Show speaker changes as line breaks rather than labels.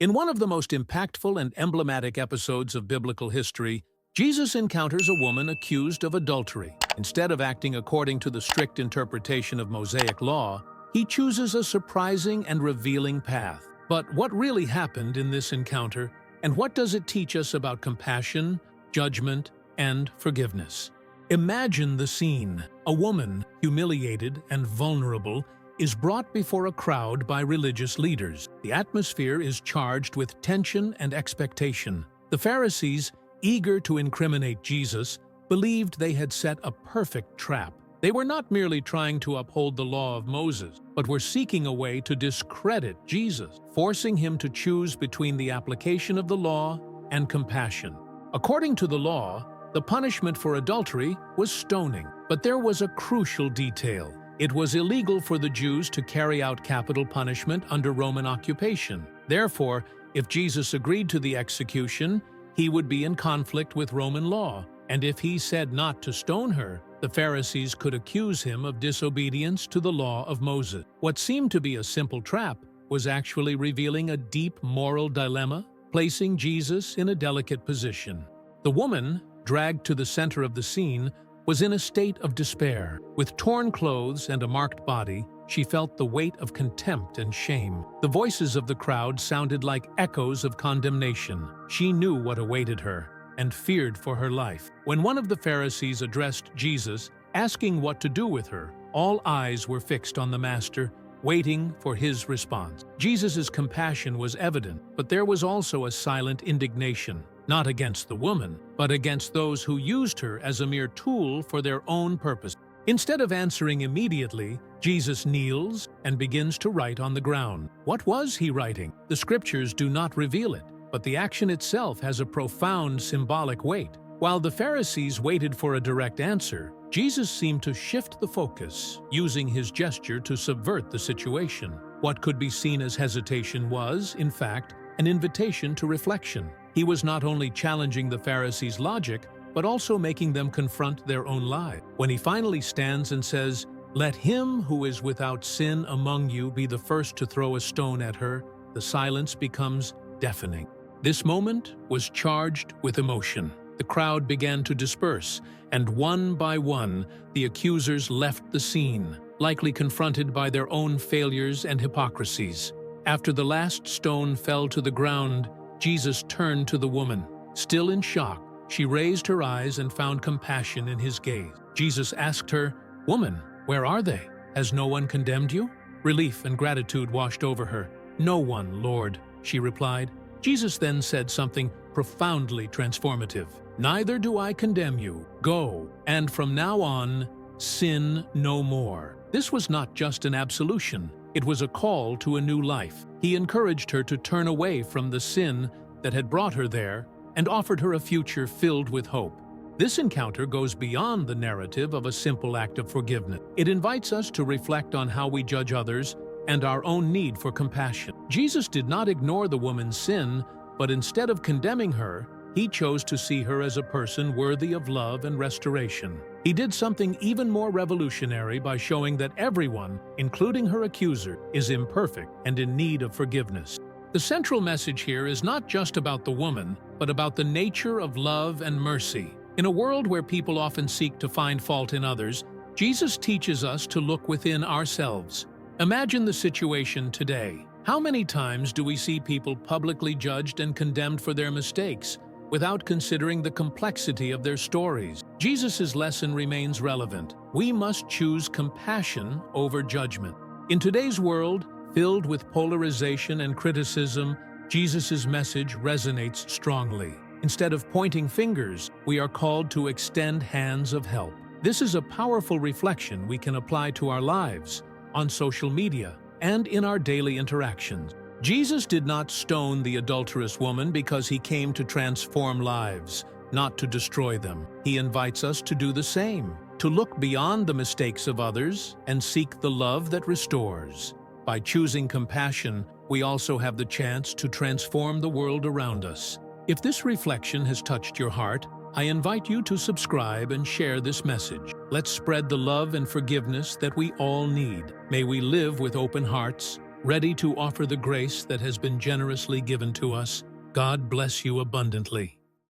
In one of the most impactful and emblematic episodes of biblical history, Jesus encounters a woman accused of adultery. Instead of acting according to the strict interpretation of Mosaic law, he chooses a surprising and revealing path. But what really happened in this encounter, and what does it teach us about compassion, judgment, and forgiveness? Imagine the scene. A woman, humiliated and vulnerable, is brought before a crowd by religious leaders. The atmosphere is charged with tension and expectation. The Pharisees, eager to incriminate Jesus, believed they had set a perfect trap. They were not merely trying to uphold the law of Moses, but were seeking a way to discredit Jesus, forcing him to choose between the application of the law and compassion. According to the law, the punishment for adultery was stoning. But there was a crucial detail. It was illegal for the Jews to carry out capital punishment under Roman occupation. Therefore, if Jesus agreed to the execution, he would be in conflict with Roman law. And if he said not to stone her, the Pharisees could accuse him of disobedience to the law of Moses. What seemed to be a simple trap was actually revealing a deep moral dilemma, placing Jesus in a delicate position. The woman, dragged to the center of the scene, was in a state of despair. With torn clothes and a marked body, she felt the weight of contempt and shame. The voices of the crowd sounded like echoes of condemnation. She knew what awaited her and feared for her life. When one of the Pharisees addressed Jesus, asking what to do with her, all eyes were fixed on the Master, waiting for his response. Jesus' compassion was evident, but there was also a silent indignation. Not against the woman, but against those who used her as a mere tool for their own purpose. Instead of answering immediately, Jesus kneels and begins to write on the ground. What was he writing? The scriptures do not reveal it, but the action itself has a profound symbolic weight. While the Pharisees waited for a direct answer, Jesus seemed to shift the focus, using his gesture to subvert the situation. What could be seen as hesitation was, in fact, an invitation to reflection. He was not only challenging the Pharisees' logic, but also making them confront their own lives. When he finally stands and says, "Let him who is without sin among you be the first to throw a stone at her," the silence becomes deafening. This moment was charged with emotion. The crowd began to disperse, and one by one, the accusers left the scene, likely confronted by their own failures and hypocrisies. After the last stone fell to the ground, Jesus turned to the woman. Still in shock, she raised her eyes and found compassion in his gaze. Jesus asked her, "Woman, where are they? Has no one condemned you?" Relief and gratitude washed over her. "No one, Lord," she replied. Jesus then said something profoundly transformative. "Neither do I condemn you. Go, and from now on, sin no more." This was not just an absolution. It was a call to a new life. He encouraged her to turn away from the sin that had brought her there and offered her a future filled with hope. This encounter goes beyond the narrative of a simple act of forgiveness. It invites us to reflect on how we judge others and our own need for compassion. Jesus did not ignore the woman's sin, but instead of condemning her, he chose to see her as a person worthy of love and restoration. He did something even more revolutionary by showing that everyone, including her accuser, is imperfect and in need of forgiveness. The central message here is not just about the woman, but about the nature of love and mercy. In a world where people often seek to find fault in others, Jesus teaches us to look within ourselves. Imagine the situation today. How many times do we see people publicly judged and condemned for their mistakes, without considering the complexity of their stories? Jesus' lesson remains relevant. We must choose compassion over judgment. In today's world, filled with polarization and criticism, Jesus' message resonates strongly. Instead of pointing fingers, we are called to extend hands of help. This is a powerful reflection we can apply to our lives, on social media, and in our daily interactions. Jesus did not stone the adulterous woman because he came to transform lives, not to destroy them. He invites us to do the same, to look beyond the mistakes of others and seek the love that restores. By choosing compassion, we also have the chance to transform the world around us. If this reflection has touched your heart, I invite you to subscribe and share this message. Let's spread the love and forgiveness that we all need. May we live with open hearts, ready to offer the grace that has been generously given to us. God bless you abundantly.